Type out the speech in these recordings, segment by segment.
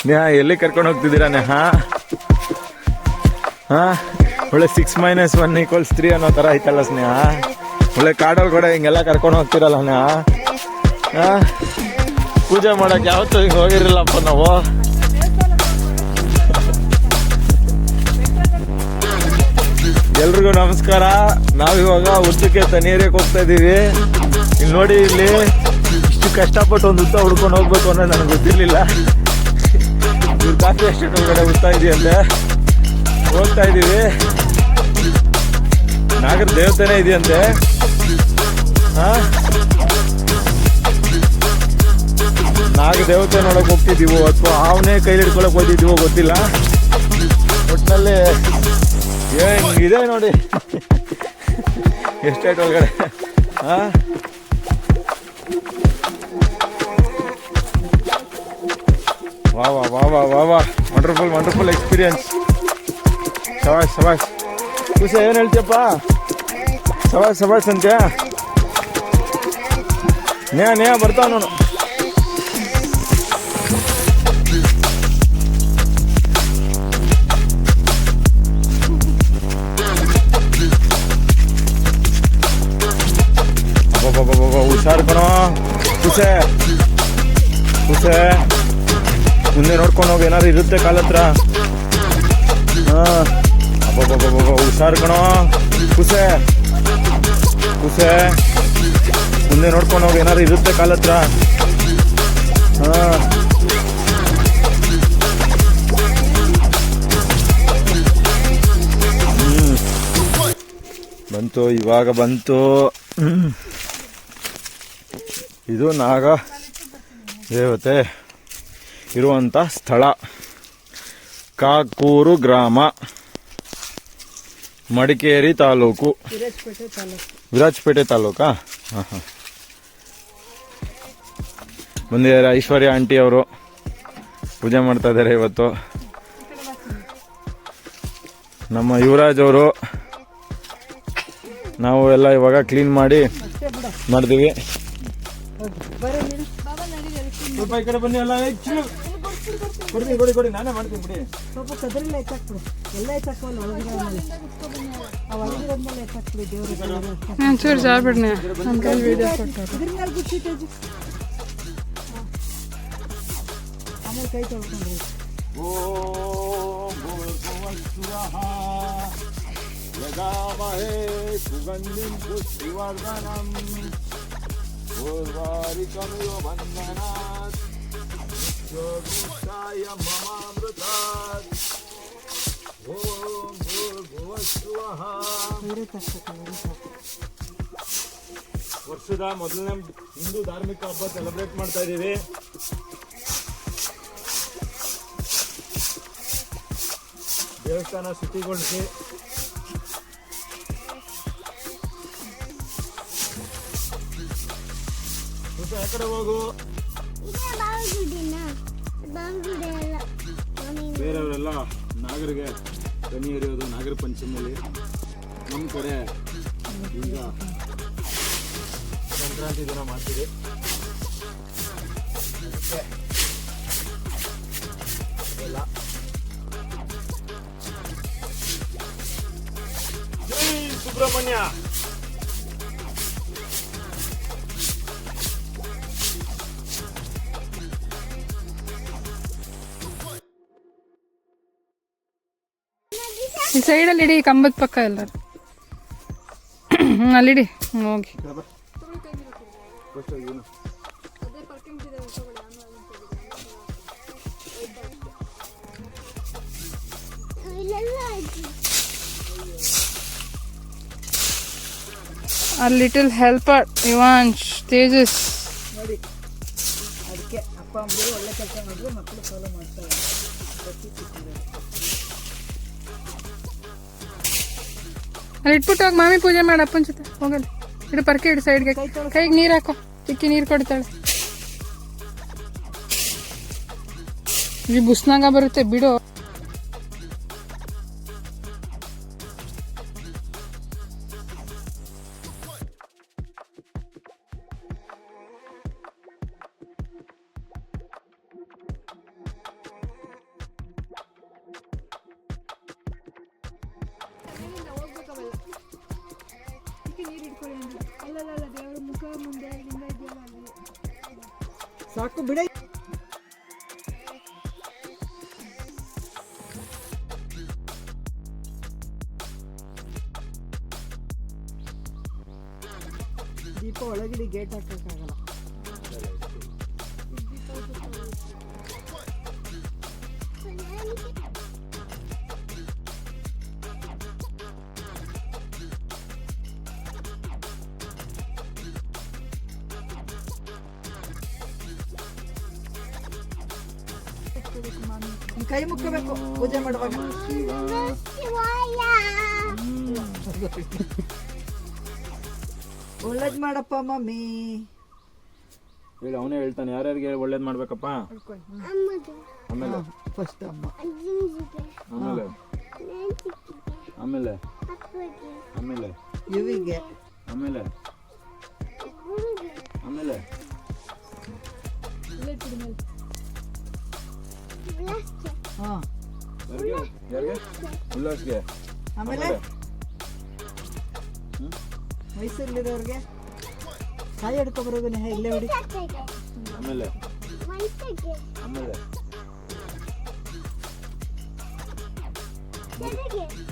ನೇಹ ಎಲ್ಲಿ ಕರ್ಕೊಂಡು ಹೋಗ್ತಿದ್ದೀರಾ ನೇಹ? ಒಳ್ಳೆ 6 - 1 = 3 ಅನ್ನೋ ಥರ ಐತಲ್ಲ ಸ್ನೇಹ. ಒಳ್ಳೆ ಕಾಡಲ್ಲಿ ಕೂಡ ಹಿಂಗೆಲ್ಲ ಕರ್ಕೊಂಡು ಹೋಗ್ತಿರಲ್ಲ ನೇಹ. ಪೂಜೆ ಮಾಡೋಕೆ ಯಾವತ್ತೂ ಹಿಂಗೆ ಹೋಗಿರಲಿಲ್ಲಪ್ಪ ನಾವು. ಎಲ್ರಿಗೂ ನಮಸ್ಕಾರ. ನಾವಿವಾಗ ಉದ್ದಕ್ಕೆ ತಣ್ಣೀರಿಗೆ ಹೋಗ್ತಾ ಇದ್ದೀವಿ. ಇಲ್ಲಿ ನೋಡಿ, ಇಲ್ಲಿ ಇಷ್ಟು ಕಷ್ಟಪಟ್ಟು ಒಂದು ಉತ್ತ ಹುಡ್ಕೊಂಡು ಹೋಗ್ಬೇಕು ಅನ್ನೋದು ನನಗೆ ಗೊತ್ತಿರಲಿಲ್ಲ. ಇವ್ರ ಕಾಫಿ ಎಸ್ಟೇಟ್ ಒಳಗಡೆ ಉತ್ತಾ ಇದೆಯಂತೆ, ಹೋಗ್ತಾ ಇದ್ದೀವಿ. ನಾಗರ ದೇವತೆನೇ ಇದೆಯಂತೆ. ನಾಗ ದೇವತೆ ನೋಡಕ್ ಹೋಗ್ತಿದ್ದೀವೋ ಅಥವಾ ಅವನೇ ಕೈ ಹಿಡ್ಕೊಳಕ್ ಹೋಗ್ತಿದ್ದೀವೋ ಗೊತ್ತಿಲ್ಲ. ಒಟ್ಟಿನಲ್ಲಿ ಇದೆ ನೋಡಿ ಎಸ್ಟೇಟ್ ಒಳಗಡೆ. ವಾ ವಾ ವಾ ವಾ ವಾ ವಾ, ವಂಡರ್ಫುಲ್ ಎಕ್ಸ್ಪೀರಿಯನ್ಸ್. ಸವಾಸ್ ಖುಷಿ, ಏನು ಹೇಳ್ತೀಯಪ್ಪ? ಸವಾಸ್ ಅಂತ್ಯಾ? ನೇ ಬರ್ತಾವ ನೋಡು. ಹುಷಾರು ಕಣೋ ಖುಷೆ. ಮುಂದೆ ನೋಡ್ಕೊಂಡು ಹೋಗಿ, ಏನಾದ್ರು ಇರುತ್ತೆ ಕಾಲತ್ರ. ಹುಷಾರು ಕಣೋ ಖುಷೆ. ಮುಂದೆ ನೋಡ್ಕೊಂಡು ಹೋಗಿ, ಏನಾದ್ರು ಇರುತ್ತೆ ಕಾಲತ್ರ. ಬಂತು, ಇವಾಗ ಬಂತು. ಇದು ನಾಗ ದೇವತೆ ಇರುವಂಥ ಸ್ಥಳ, ಕಾಕೂರು ಗ್ರಾಮ, ಮಡಿಕೇರಿ ತಾಲೂಕು, ವಿರಾಜಪೇಟೆ ತಾಲೂಕಾ? ಹಾಂ. ಬಂದಿದ್ದಾರೆ ಐಶ್ವರ್ಯ ಆಂಟಿ ಅವರು, ಪೂಜೆ ಮಾಡ್ತಾ ಇದ್ದಾರೆ ಇವತ್ತು. ನಮ್ಮ ಯುವರಾಜ್ ಅವರು, ನಾವು ಎಲ್ಲ ಇವಾಗ ಕ್ಲೀನ್ ಮಾಡ್ತೀವಿ. ಸ್ವಲ್ಪ ಈ ಕಡೆ ಬನ್ನಿ. ಎಲ್ಲ ಕೊಡಿ, ನಾನೇ ಮಾಡ್ತೀನಿ ಬಿಡಿ. ಸ್ವಲ್ಪ ಕದ್ರಲ್ಲ ಎತ್ತಾಕ್ಬಿಡು, ಎಲ್ಲ ಎತ್ತಾಕ್ಬಲ್ಲ ಚೂರು ಜಾಬಿಡ್ನೆ ನಮ್ಮ ಕೈ ವೀಡಿಯೋ ಕೊಟ್ಟು ಆಮೇಲೆ ಕೈ ತೊಳ್ಕೊಂಡ್ರಿ. ಯದಾಮಹೇ ಸುಗಂಧಿಂ ಪುಷ್ಟಿವರ್ಧನಂ ಪೂರ್ವಾರಿಕಮಿವ ಬಂಧನಾತ್ ಯೋಗಿಷ್ಠಾಯ ಮಮಾಮೃತಾತ್. ಓಂ ಭೂರ್ಭುವಃ. ವರ್ಷದ ಮೊದಲನೇ ಹಿಂದೂ ಧಾರ್ಮಿಕ ಹಬ್ಬ ಸೆಲೆಬ್ರೇಟ್ ಮಾಡ್ತಾ ಇದ್ದೀವಿ. ದೇವಸ್ಥಾನ ಶುಚಿಗೊಳಿಸಿ ಆ ಕಡೆ ಹೋಗು. ಬೇರೆಯವರೆಲ್ಲ ನಾಗರಿಗೆ ದನಿ ಎರೆಯೋದು ನಾಗರ ಪಂಚಮಿಯಲ್ಲಿ. ನಮ್ಮ ಕಡೆ ಈಗ ಸಂಕ್ರಾಂತಿ ದಿನ ಮಾಡ್ತೀವಿ. ಜೈ ಸುಬ್ರಹ್ಮಣ್ಯ. ಈ ಸೈಡಲ್ಲಿ ಇಡಿ, ಕಂಬದ ಪಕ್ಕ ಎಲ್ಲರೂ ಅಲ್ಲಿಡಿ. ಹೋಗಿ ಆ ಲಿಟಲ್ ಹೆಲ್ಪರ್ ಇವಾಂಶ್ ತೇಜಸ್ ನೋಡಿ. ಅದಕ್ಕೆ ಅಪ್ಪ ಅಮ್ಮರು ಒಳ್ಳೆ ಕೆಲಸ ಮಾಡಿದ್ರೆ ಮಕ್ಕಳು ಫಾಲೋ ಮಾಡ್ತಾರೆ. ಅಲ್ಲಿ ಇಟ್ಬಿಟ್ಟು ಹೋಗಿ ಮಾಮಿ ಪೂಜೆ ಮಾಡಿ ಅಪ್ಪನ ಜೊತೆ ಹೋಗಲ್ಲ. ಇಡು ಪರ್ಕೆ ಇಡು ಸೈಡ್ಗೆ, ಕೈಗೆ ನೀರು ಹಾಕೋ. ಚಿಕ್ಕಿ ನೀರು ಕೊಡ್ತಾಳೆ. ಈ ಬುಸ್ನಾಗ ಬರುತ್ತೆ ಬಿಡು. ಅಲ್ಲಲ್ಲ ದೇವರ ಮುಖ ಮುಂದೆ ಲಿಂಗ ಇದೆಯಲ್ಲ ಅಲ್ಲಿ. ಸಾಕು ಬಿಡಿ. ದೀಪ ಒಳಗಡೆ ಗೇಟ್ ಹಾಕಕ್ಕಾಗಲ್ಲ. ನಿನ್ ಕೈ ಮುಕ್ಕಬೇಕು ಪೂಜೆ ಮಾಡುವಾಗ. ಒಳ್ಳೇದ್ ಮಾಡಪ್ಪ ಮಮ್ಮಿ. ಹೇಳಿ, ಅವನೇ ಹೇಳ್ತಾನೆ ಯಾರ್ಯಾರಿಗೆ ಒಳ್ಳೇದ್ ಮಾಡ್ಬೇಕಪ್ಪ. ಆಮೇಲೆ ಫಸ್ಟ್ ಅಮ್ಮ, ಆಮೇಲೆ ಆಮೇಲೆ ಆಮೇಲೆ ಇವಿಗೆ, ಆಮೇಲೆ ಆಮೇಲೆ ಹಾ, ಯಾರಿಗೆ? ಉಲ್ಲಾಸ್ಗೆ. ಆಮೇಲೆ ಮೈಸೂರಲ್ಲಿರೋರ್ಗೆ ಕಾಯಿ ಹಿಡ್ಕೊಬರೋದು ನೇಹ ಇಲ್ಲೇ ಹೊಡಿ. ಆಮೇಲೆ ಆಮೇಲೆ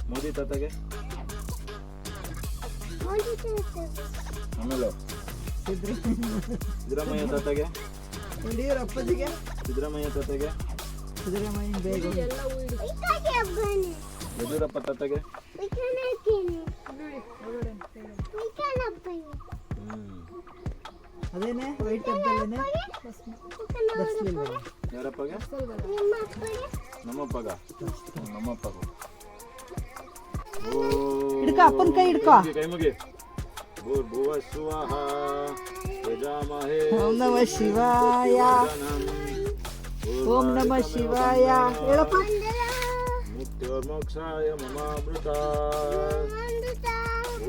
ಮೋದಿ ತಾತಗೆ. ಆಮೇಲೆ ಸಿದ್ದರಾಮಯ್ಯ ತಾತಗೆ. ಯಡಿಯೂರ ಅಪ್ಪಾಜಿಗೆ, ಸಿದ್ದರಾಮಯ್ಯ ತಾತಗೆ. ಸಿದ್ದರಾಮಯ್ಯ ಬೇಗ ಯಡಿಯೂರಪ್ಪ ತಾತಗೆ. ಅದೇನೆ ವೈಟ್ ಹಬ್ಬದಲ್ಲೇನೆ ಬರ್ಸ್ಲಿಲ್ವ? ಯಾರಪ್ಪಗೆ? ನಮ್ಮಪ್ಪಗ. ನಮ್ಮಪ್ಪಗ. ಹಿಡ್ಕೊ, ಅಪ್ಪನ ಕೈ ಹಿಡ್ಕೊ. ಕೈ ಮುಗಿ. ಭೂರ್ಭುವ ಸ್ವಃ ಯಜಾಮಹೇ ಓಂ ನಮಃ ಶಿವಾಯ. ಓಂ ನಮಃ ಶಿವಾಯ. ಹೇಳಪ್ಪ. ಮುಕ್ತಿರ್ಮೋಕ್ಷಾಯ ಮಮಾಮೃತ.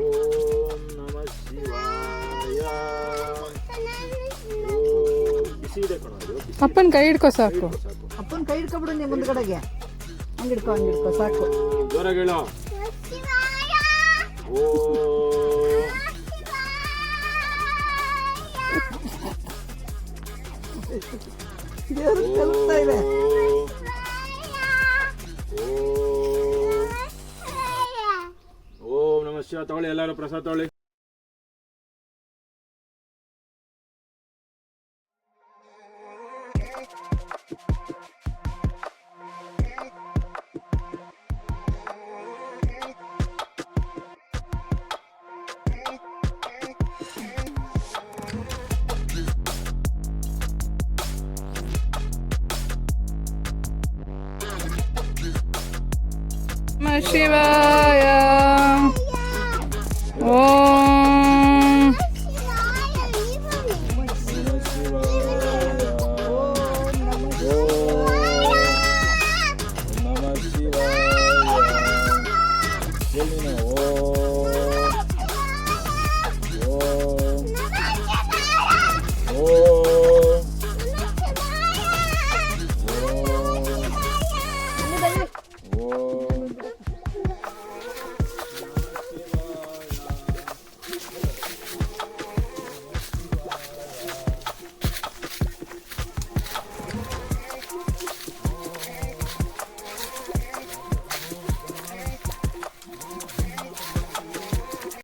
ಓಂ ನಮಃ ಶಿವಾಯ. ಓಂ ಬಿಸಿ ಇದೆ ಕಣ ಅದು. ಅಪ್ಪನ ಕೈ ಹಿಡ್ಕೊ ಸಾಕು. ಸಾಕು. ಅಪ್ಪನ ಕೈ ಹಿಡ್ಕೊಬಿಡು ನೀ ಮುಂದ್ಗಡೆಗೆ. ಹಂಗಿಡ್ಕೊ ಸಾಕು. ಜೋರಾಗಿ ಹೇಳು. ಓ ದೇವ್ರು ತಲುಪ್ತಾ ಇದೆ. ಓಂ ನಮಃ ಶಿವಾಯ. ತಗೊಳ್ಳಿ ಎಲ್ಲರೂ ಪ್ರಸಾದ ತಗೊಳ್ಳಿ. ನಮಃ ಶಿವಾಯ.